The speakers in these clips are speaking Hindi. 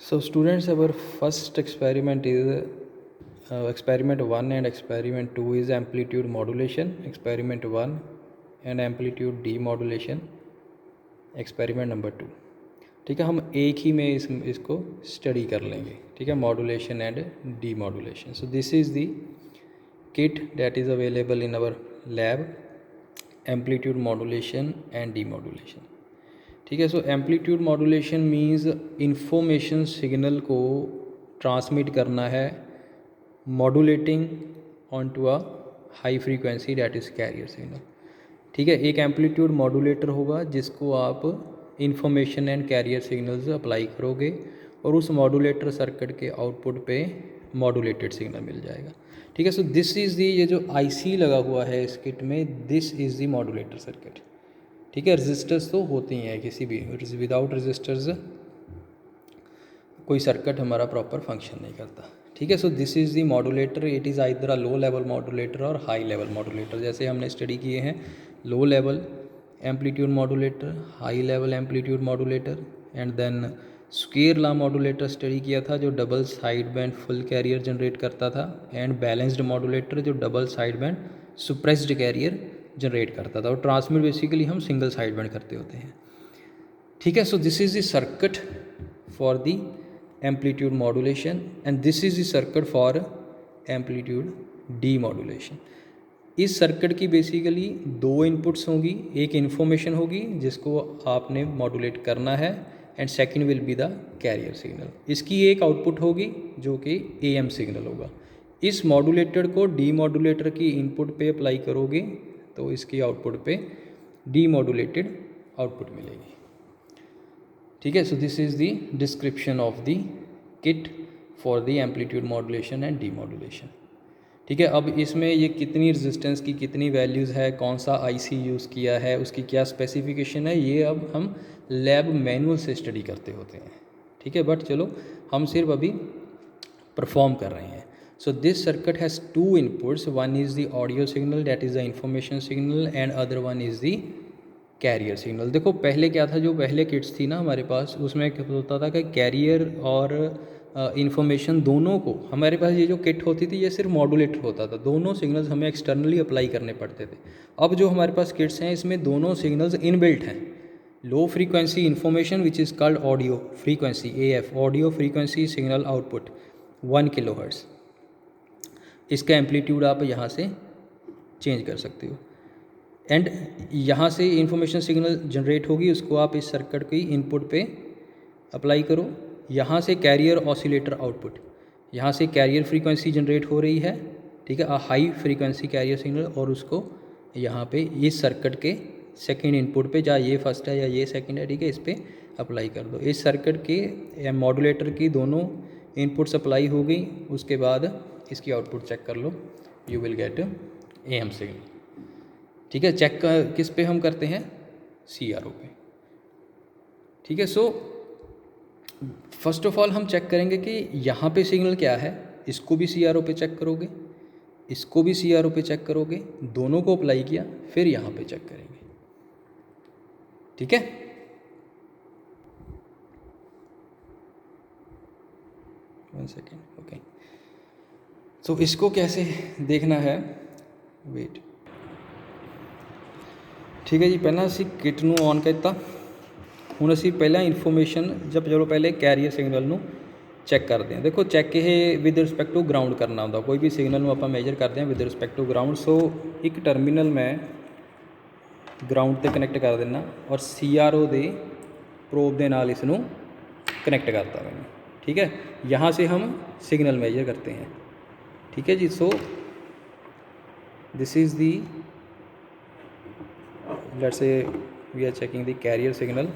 So students, our first experiment is experiment 1 and experiment 2 is amplitude modulation, experiment 1 and amplitude demodulation, experiment number 2. ठीक है, हम एक ही में इसको स्टडी कर लेंगे. ठीक है, modulation and demodulation. So this is the kit that is available in our lab, amplitude modulation and demodulation. ठीक है, so amplitude modulation means information signal को ट्रांसमिट करना है modulating on to a high frequency that is carrier signal. ठीक है, एक एम्पलीट्यूड मॉडुलेटर होगा जिसको आप information and carrier signals apply करोगे और उस मॉडुलेटर सर्किट के आउटपुट पे मॉडुलेटेड सिग्नल मिल जाएगा. ठीक है, सो दिस इज़ दी, ये जो आईसी लगा हुआ है इस किट में, this is the modulator circuit. ठीक है, रजिस्टर्स तो होती हैं किसी भी, विदाउट रजिस्टर्स कोई सर्किट हमारा प्रॉपर फंक्शन नहीं करता. ठीक है, so this is the modulator. It is either a low level modulator और हाई लेवल मॉडुलेटर. जैसे हमने स्टडी किए हैं low level amplitude modulator, high level amplitude modulator and then square law modulator study किया था जो double side band full career generate करता था, एंड बैलेंस्ड मॉडुलेटर जो double side band suppressed carrier generate करता था. और ट्रांसमिट बेसिकली हम सिंगल साइड बैंड करते होते हैं. ठीक है, so this is the circuit for the amplitude modulation and this is the circuit for amplitude demodulation. इस सर्किट की बेसिकली दो इनपुट्स होंगी, एक इन्फॉर्मेशन होगी जिसको आपने मॉडुलेट करना है and second will be the carrier signal. इसकी एक आउटपुट होगी जो कि एएम सिग्नल होगा. इस मॉडुलेटर को डीमॉडुलेटर की इनपुट पे अप्लाई करोगे तो इसकी आउटपुट पे डीमॉडुलेटेड आउटपुट मिलेगी. ठीक है, so this is the description of the kit for the amplitude modulation and demodulation. ठीक है, अब इसमें ये कितनी रेजिस्टेंस की कितनी वैल्यूज़ है, कौन सा आईसी यूज़ किया है, उसकी क्या स्पेसिफिकेशन है, ये अब हम लैब मैनुअल से स्टडी करते होते हैं. ठीक है, बट चलो हम सिर्फ अभी परफॉर्म कर रहे हैं. So this circuit has to inputs, one is the audio signal that is the information signal and other one is the carrier signal. देखो पहले क्या था, जो पहले किट्स थी ना हमारे पास, उसमें क्या होता था कि कैरियर और इन्फॉर्मेशन दोनों को, हमारे पास ये जो किट होती थी ये सिर्फ मॉडुलेटर होता था, दोनों सिग्नल्स हमें एक्सटर्नली अप्लाई करने पड़ते थे. अब जो हमारे पास किट्स हैं इसमें दोनों सिग्नल्स इनबिल्ट हैं. Low frequency information which is called audio frequency, AF audio frequency signal output 1 kHz. इसका एम्पलीट्यूड आप यहाँ से चेंज कर सकते हो एंड यहाँ से इन्फॉर्मेशन सिग्नल जनरेट होगी, उसको आप इस सर्किट की इनपुट पे अप्लाई करो. यहाँ से कैरियर ऑसिलेटर आउटपुट, यहाँ से कैरियर फ्रीक्वेंसी जनरेट हो रही है. ठीक है, हाई फ्रीक्वेंसी कैरियर सिग्नल, और उसको यहाँ पे इस सर्किट के सेकंड इनपुट पे, या ये फर्स्ट है या ये सेकंड है, ठीक है, इस पर अप्लाई कर दो. इस सर्किट के मॉडुलेटर की दोनों इनपुट्स अप्लाई हो गई, उसके बाद इसकी आउटपुट चेक कर लो, you will get AM signal. ठीक है, चेक किस पे हम करते हैं, CRO पे. ठीक है, सो फर्स्ट ऑफ ऑल हम चेक करेंगे कि यहाँ पे सिग्नल क्या है, इसको भी CRO पे चेक करोगे, इसको भी CRO पे चेक करोगे, दोनों को अप्लाई किया, फिर यहाँ पे चेक करेंगे. ठीक है, वन सेकेंड. ओके, सो इसको कैसे देखना है, वेट. ठीक है जी, पहला असी किट ਨੂੰ ऑन करता. ਹੁਣ ਅਸੀਂ ਪਹਿਲਾਂ ਇਨਫੋਰਮੇਸ਼ਨ ਚਲੋ ਪਹਿਲੇ ਕੈਰੀਅਰ ਸਿਗਨਲ ਨੂੰ ਚੈੱਕ ਕਰਦੇ ਹਾਂ. ਦੇਖੋ ਚੈੱਕ ਇਹ ਵਿਦ ਰਿਸਪੈਕਟ ਟੂ ਗਰਾਊਂਡ ਕਰਨਾ ਹੁੰਦਾ, ਕੋਈ ਵੀ ਸਿਗਨਲ ਨੂੰ ਆਪਾਂ ਮੇਜਰ ਕਰਦੇ ਹਾਂ ਵਿਦ ਰਿਸਪੈਕਟ ਟੂ ਗਰਾਊਂਡ. ਸੋ ਇੱਕ ਟਰਮੀਨਲ ਮੈਂ ਗਰਾਊਂਡ ਤੇ ਕਨੈਕਟ ਕਰ ਦਿੰਦਾ ਔਰ CRO ਦੇ प्रोब ਦੇ ਨਾਲ ਇਸ ਨੂੰ कनेक्ट करता मैंने. ठीक है, यहाँ से हम सिग्नल मेजर करते हैं. ठीक है जी, so this is the, let's say we are checking the carrier signal.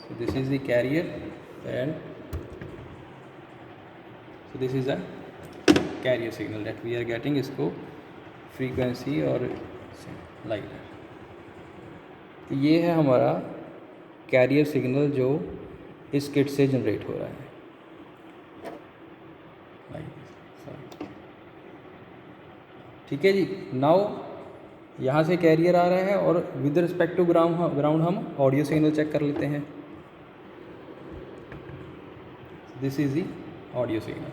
So this is the carrier and so this is a carrier signal that we are getting, इसको frequency और लाइक. तो ये है हमारा कैरियर सिग्नल जो इस किट से जनरेट हो रहा है. ठीक है जी, नाउ यहाँ से कैरियर आ रहा है और विद रिस्पेक्ट टू ग्राउंड हम ऑडियो सिग्नल चेक कर लेते हैं. This is the audio signal.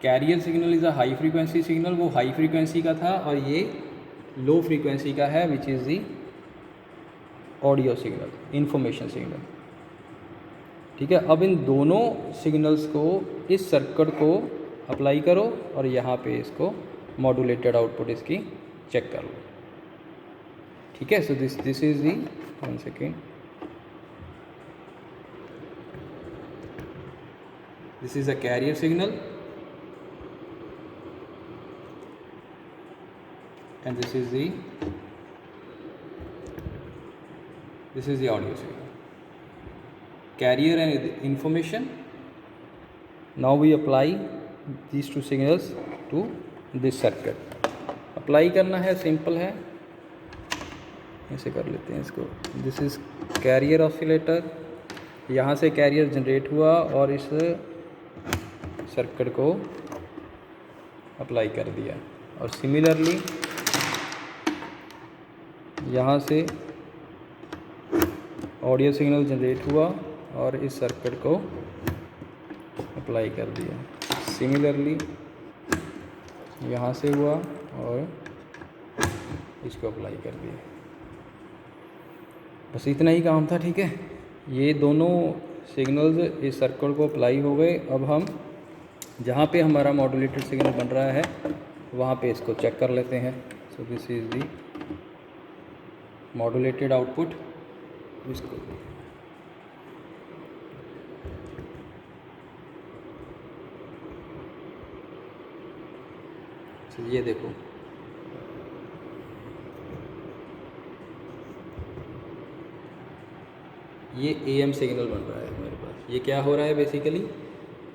Carrier signal is a high frequency signal, वो हाई फ्रीक्वेंसी का था, और ये लो फ्रीक्वेंसी का है which is the audio signal, information signal. ठीक है, अब इन दोनों सिग्नल्स को, इस सर्किट को अप्लाई करो और यहाँ पे इसको मॉड्यूलेटेड आउटपुट इसकी चेक कर लो। ठीक है, so this is the, 1 second, this is a carrier signal and this is the audio signal, carrier and information. Now we apply these two signals to this circuit. Apply करना है, सिंपल है, ऐसे कर लेते हैं इसको। दिस इज़ कैरियर ऑसिलेटर, यहाँ से कैरियर जनरेट हुआ और इस सर्किट को अप्लाई कर दिया, और सिमिलरली यहाँ से ऑडियो सिग्नल जनरेट हुआ और इस सर्किट को अप्लाई कर दिया। सिमिलरली यहाँ से हुआ और इसको अप्लाई कर दिया। बस इतना ही काम था। ठीक है, ये दोनों सिग्नल्स इस सर्किट को अप्लाई हो गए। अब हम जहाँ पे हमारा मॉड्यूलेटेड सिग्नल बन रहा है वहाँ पे इसको चेक कर लेते हैं। सो this is the modulated output. इसको ये देखो, ये AM सिग्नल बन रहा है हमारे पास। ये क्या हो रहा है बेसिकली,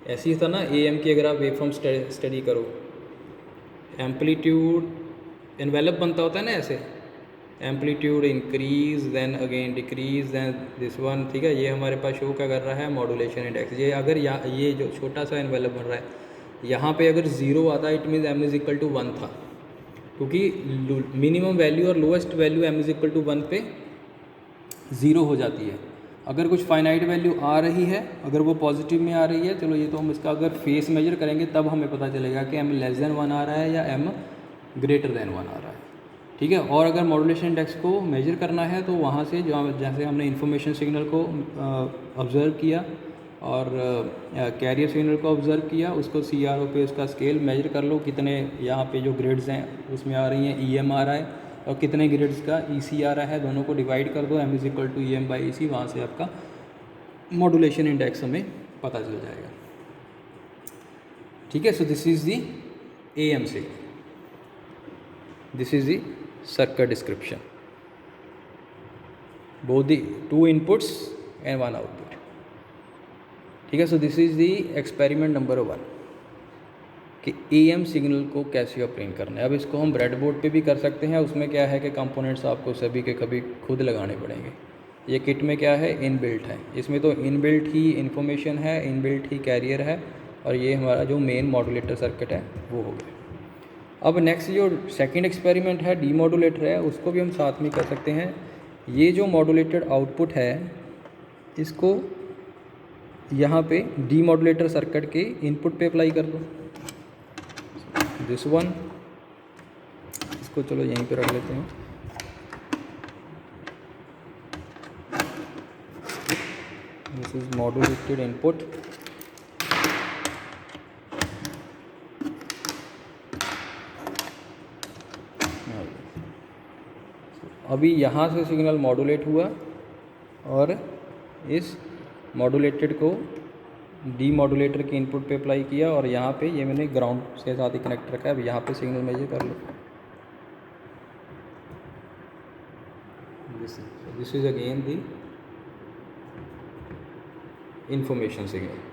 ऐसी था ना AM की, अगर आप वेवफॉर्म स्टडी करो, एम्पलीट्यूड एनवेलप बनता होता है ना ऐसे, amplitude increase then again decrease then this one. ठीक है, ये हमारे पास शो क्या कर रहा है, मॉड्यूलेशन इंडेक्स। ये अगर ये जो छोटा सा एनवेलप बन रहा है, यहाँ पे अगर 0 आता it means m is equal to 1 था, क्योंकि मिनिमम वैल्यू और lowest value m is equal to 1 पे 0 हो जाती है। अगर कुछ फाइनाइट वैल्यू आ रही है, अगर वो पॉजिटिव में आ रही है, चलो ये तो हम इसका अगर फेस मेजर करेंगे तब हमें पता चलेगा कि m लेस देन 1 आ रहा है या m ग्रेटर देन 1 आ रहा है। ठीक है, और अगर मॉड्यूलेशन इंडेक्स को मेजर करना है तो वहाँ से जैसे हमने इन्फॉर्मेशन सिग्नल को ऑब्ज़र्व किया और कैरियर सिग्नल को ऑब्ज़र्व किया, उसको CRO पे उसका स्केल मेजर कर लो, कितने यहाँ पे जो ग्रेड्स हैं उसमें आ रही हैं, EM आ रहा है और कितने ग्रेड्स का EC आ रहा है, दोनों को डिवाइड कर दो, m is equal to EM by EC, वहाँ से आपका मॉड्यूलेशन इंडेक्स हमें पता चल जाएगा। ठीक है, so this is the AM signal, this is the circuit description, both the 2 inputs and 1 output। ठीक है, so this is the experiment number 1 कि AM सिग्नल को कैसे ऑपरेट करना है। अब इसको हम ब्रेड बोर्ड पे भी कर सकते हैं। उसमें क्या है कि कंपोनेंट्स आपको सभी के कभी खुद लगाने पड़ेंगे। ये किट में क्या है, इनबिल्ट है, इसमें तो इनबिल्ट ही इन्फॉर्मेशन है, इनबिल्ट ही कैरियर है, और ये हमारा जो मेन मॉड्यूलेटर सर्किट है वो हो गया। अब नेक्स्ट जो सेकंड एक्सपेरिमेंट है, डीमॉड्यूलेटर है, उसको भी हम साथ में कर सकते हैं। ये जो मॉड्यूलेटेड आउटपुट है इसको यहाँ पे डीमॉड्यूलेटर सर्किट के इनपुट पे अप्लाई कर दो, दिस वन। इसको चलो यहीं पे रख लेते हैं। दिस इज मॉड्यूलेटेड इनपुट, अभी यहाँ से सिग्नल मॉड्यूलेट हुआ और इस मॉड्यूलेटेड को डीमॉड्यूलेटर के इनपुट पे अप्लाई किया, और यहाँ पे ये मैंने ग्राउंड के साथ ही कनेक्ट रखा है। अब यहाँ पे सिग्नल मेजर कर लो, this is again the information signal.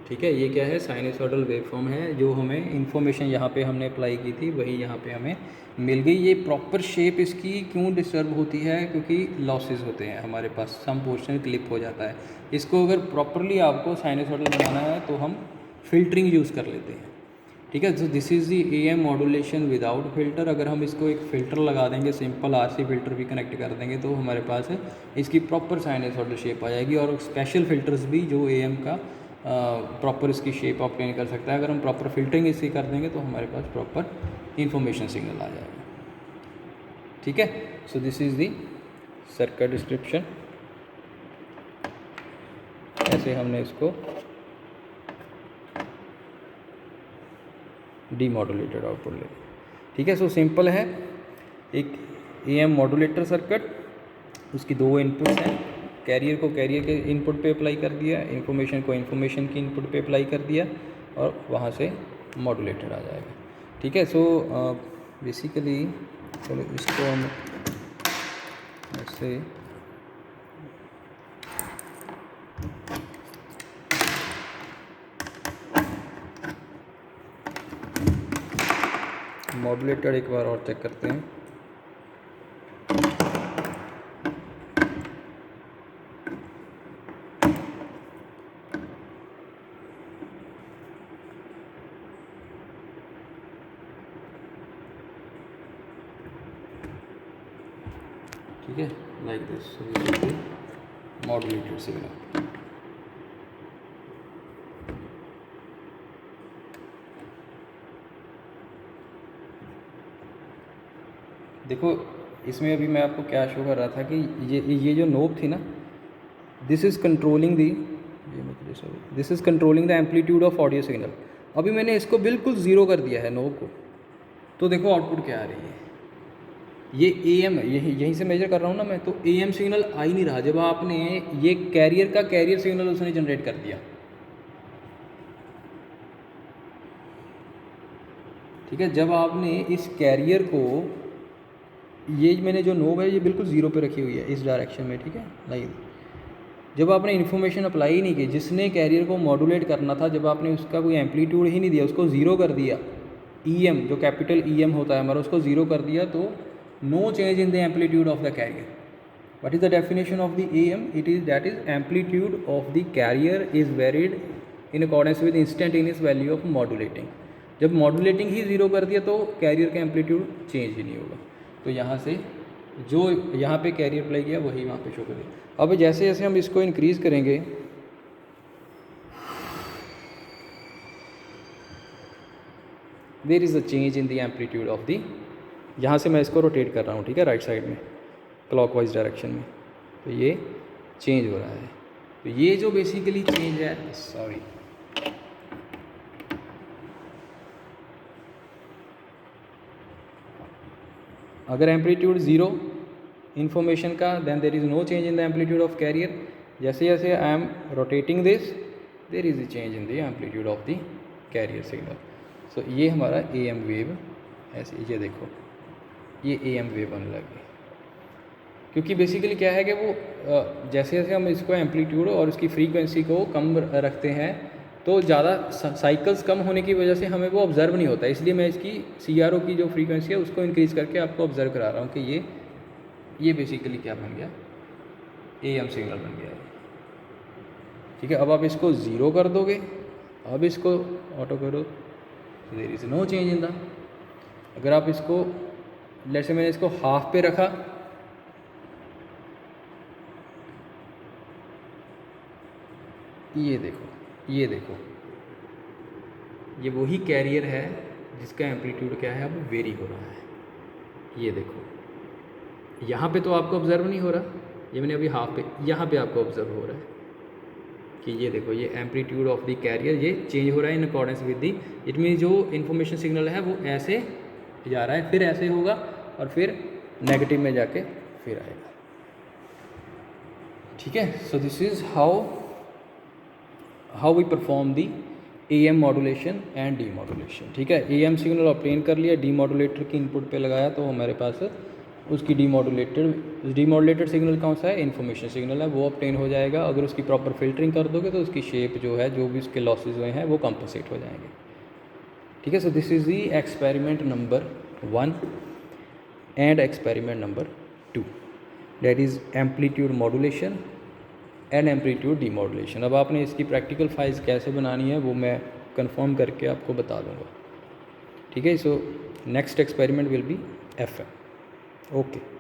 ठीक है, ये क्या है, साइनसॉइडल वेवफॉर्म है, जो हमें इन्फॉर्मेशन यहाँ पे हमने अप्लाई की थी वही यहाँ पे हमें मिल गई। ये प्रॉपर शेप इसकी क्यों डिस्टर्ब होती है, क्योंकि लॉसेस होते हैं हमारे पास, सम पोर्शन क्लिप हो जाता है। इसको अगर प्रॉपरली आपको साइनसॉइडल बनाना है तो हम फ़िल्टरिंग यूज़ कर लेते हैं। ठीक है। तो this is the AM modulation without filter. अगर हम इसको एक फ़िल्टर लगा देंगे, सिंपल RC फ़िल्टर भी कनेक्ट कर देंगे, तो हमारे पास इसकी प्रॉपर साइनसॉइडल शेप आ जाएगी। और स्पेशल फ़िल्टर्स भी जो AM का प्रॉपर इसकी शेप ऑब्टेन कर सकता है। अगर हम प्रॉपर फ़िल्टरिंग इसकी कर देंगे तो हमारे पास प्रॉपर इंफॉर्मेशन सिग्नल आ जाएगा। ठीक है। So this is the circuit description. ऐसे हमने इसको डीमॉड्यूलेटेड आउटपुट ले। ठीक है। सो सिंपल है, एक AM मॉड्यूलेटर सर्किट, उसकी दो इनपुट्स हैं। कैरियर को कैरियर के इनपुट पे अप्लाई कर दिया, इन्फॉर्मेशन को इन्फॉर्मेशन की इनपुट पे अप्लाई कर दिया, और वहाँ से मॉड्यूलेटेड आ जाएगा। ठीक है। सो बेसिकली चलो इसको हम ऐसे मॉड्यूलेटर एक बार और चेक करते हैं। ठीक है, लाइक दिस मॉड्यूलेटेड सिग्नल। देखो इसमें अभी मैं आपको क्या शो कर रहा था कि ये जो नोब थी ना, this is controlling the amplitude of audio signal. अभी मैंने इसको बिल्कुल ज़ीरो कर दिया है नोब को, तो देखो आउटपुट क्या आ रही है। ये AM है, यहीं से मेजर कर रहा हूँ ना मैं, तो AM सिग्नल आ ही नहीं रहा। जब आपने ये कैरियर सिग्नल उसने जनरेट कर दिया। ठीक है। जब आपने इस कैरियर को, ये मैंने जो नोब है ये बिल्कुल ज़ीरो पे रखी हुई है इस डायरेक्शन में। ठीक है। लाइक जब आपने इन्फॉर्मेशन अप्लाई ही नहीं की, जिसने कैरियर को मॉड्यूलेट करना था, जब आपने उसका कोई एम्पलीट्यूड ही नहीं दिया, उसको ज़ीरो कर दिया, EM जो कैपिटल EM होता है हमारा, उसको ज़ीरो कर दिया, तो no change in the amplitude of the carrier. What is the definition of the AM? It is that is amplitude of the carrier is varied in accordance with instantaneous value of modulating. जब मॉड्यूलेटिंग ही ज़ीरो कर दिया तो कैरियर का एम्पलीट्यूड चेंज ही नहीं होगा। तो यहाँ से जो यहाँ पे कैरियर अप्लाई किया वही वहाँ पे शो करेगा। अब जैसे जैसे हम इसको इंक्रीज़ करेंगे, there is a change in the amplitude of the, यहाँ से मैं इसको रोटेट कर रहा हूँ। ठीक है, राइट साइड में क्लॉकवाइज डायरेक्शन में, तो ये चेंज हो रहा है। तो ये जो बेसिकली चेंज है, सॉरी, अगर एम्पलीट्यूड ज़ीरो इन्फॉर्मेशन का, then there is no change in the amplitude of carrier. जैसे जैसे I am rotating this, there is a change in the amplitude of the carrier signal. So ये हमारा AM वेव ऐसे, ये देखो ये AM वेव बनने लगी। क्योंकि बेसिकली क्या है कि वो जैसे जैसे हम इसको एम्पलीट्यूड और उसकी फ्रीक्वेंसी को कम रखते हैं, तो ज़्यादा साइकिल्स कम होने की वजह से हमें वो ऑब्ज़र्व नहीं होता। इसलिए मैं इसकी CRO की जो फ्रीक्वेंसी है उसको इंक्रीज़ करके आपको ऑब्ज़र्व करा रहा हूँ कि ये बेसिकली क्या बन गया, AM सिग्नल बन गया है। ठीक है। अब आप इसको ज़ीरो कर दोगे, अब इसको ऑटो करो, there is no change in the. अगर आप इसको, लेट्स से मैंने इसको हाफ पे रखा, ये देखो ये वही कैरियर है जिसका एम्पलीट्यूड क्या है, अब वेरी हो रहा है। ये देखो यहाँ पे तो आपको ऑब्ज़र्व नहीं हो रहा, ये मैंने अभी हाफ पे, यहाँ पे आपको ऑब्ज़र्व हो रहा है कि ये देखो ये एम्पलीट्यूड ऑफ द कैरियर ये चेंज हो रहा है इन accordance with the. It mean जो इन्फॉर्मेशन सिग्नल है वो ऐसे जा रहा है, फिर ऐसे होगा, और फिर नेगेटिव में जाके फिर आएगा। ठीक है। So this is how we perform the AM modulation and demodulation. ठीक है। AM सिग्नल ऑब्टेन कर लिया, डीमॉड्यूलेटर की इनपुट पे लगाया, तो हमारे पास उसकी डीमॉड्यूलेटेड सिग्नल कौन सा है, इन्फॉर्मेशन सिग्नल है, वो ऑब्टेन हो जाएगा। अगर उसकी प्रॉपर फिल्टरिंग कर दोगे तो उसकी शेप जो है, जो भी उसके लॉसेज हुए हैं वो कंपनसेट हो जाएंगे। ठीक है। So this is the experiment number 1 and experiment number 2, that is amplitude modulation and amplitude demodulation. अब आपने इसकी प्रैक्टिकल फाइल्स कैसे बनानी है वो मैं कंफर्म करके आपको बता दूंगा। ठीक है। So next experiment will be FM। Okay.